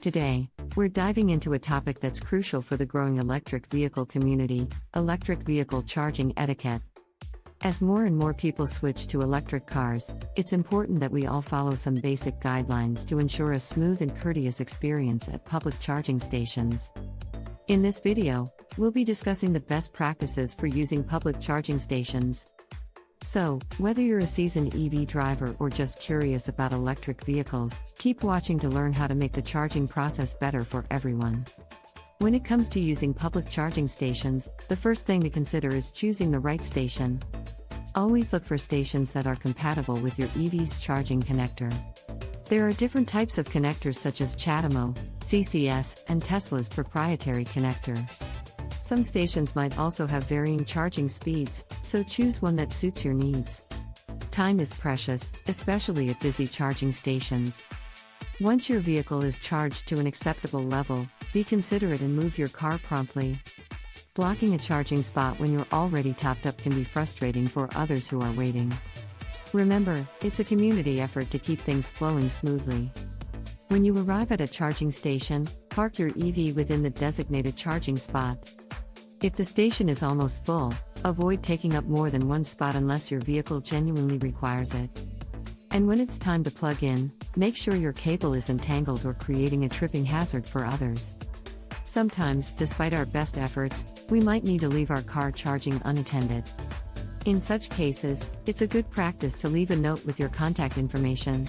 Today, we're diving into a topic that's crucial for the growing electric vehicle community: electric vehicle charging etiquette. As more and more people switch to electric cars, it's important that we all follow some basic guidelines to ensure a smooth and courteous experience at public charging stations. In this video, we'll be discussing the best practices for using public charging stations. So, whether you're a seasoned EV driver or just curious about electric vehicles, keep watching to learn how to make the charging process better for everyone. When it comes to using public charging stations, the first thing to consider is choosing the right station. Always look for stations that are compatible with your EV's charging connector. There are different types of connectors such as CHAdeMO, CCS, and Tesla's proprietary connector. Some stations might also have varying charging speeds, so choose one that suits your needs. Time is precious, especially at busy charging stations. Once your vehicle is charged to an acceptable level, be considerate and move your car promptly. Blocking a charging spot when you're already topped up can be frustrating for others who are waiting. Remember, it's a community effort to keep things flowing smoothly. When you arrive at a charging station, park your EV within the designated charging spot. If the station is almost full, avoid taking up more than one spot unless your vehicle genuinely requires it. And when it's time to plug in, make sure your cable isn't tangled or creating a tripping hazard for others. Sometimes, despite our best efforts, we might need to leave our car charging unattended. In such cases, it's a good practice to leave a note with your contact information.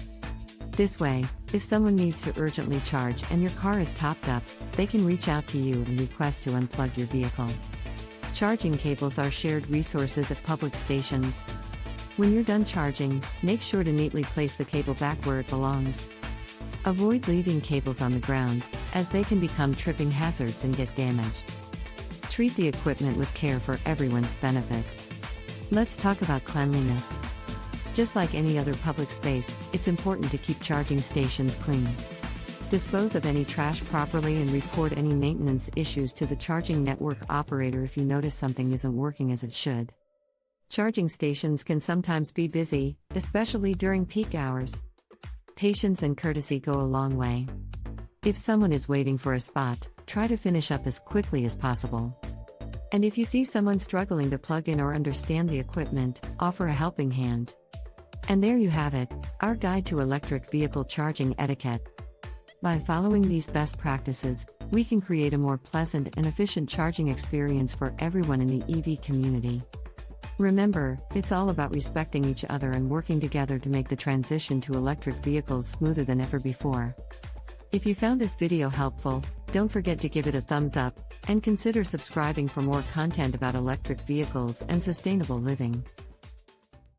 This way, if someone needs to urgently charge and your car is topped up, they can reach out to you and request to unplug your vehicle. Charging cables are shared resources at public stations. When you're done charging, make sure to neatly place the cable back where it belongs. Avoid leaving cables on the ground, as they can become tripping hazards and get damaged. Treat the equipment with care for everyone's benefit. Let's talk about cleanliness. Just like any other public space, it's important to keep charging stations clean. Dispose of any trash properly and report any maintenance issues to the charging network operator if you notice something isn't working as it should. Charging stations can sometimes be busy, especially during peak hours. Patience and courtesy go a long way. If someone is waiting for a spot, try to finish up as quickly as possible. And if you see someone struggling to plug in or understand the equipment, offer a helping hand. And there you have it, our guide to electric vehicle charging etiquette. By following these best practices, we can create a more pleasant and efficient charging experience for everyone in the EV community. Remember, it's all about respecting each other and working together to make the transition to electric vehicles smoother than ever before. If you found this video helpful, don't forget to give it a thumbs up, and consider subscribing for more content about electric vehicles and sustainable living.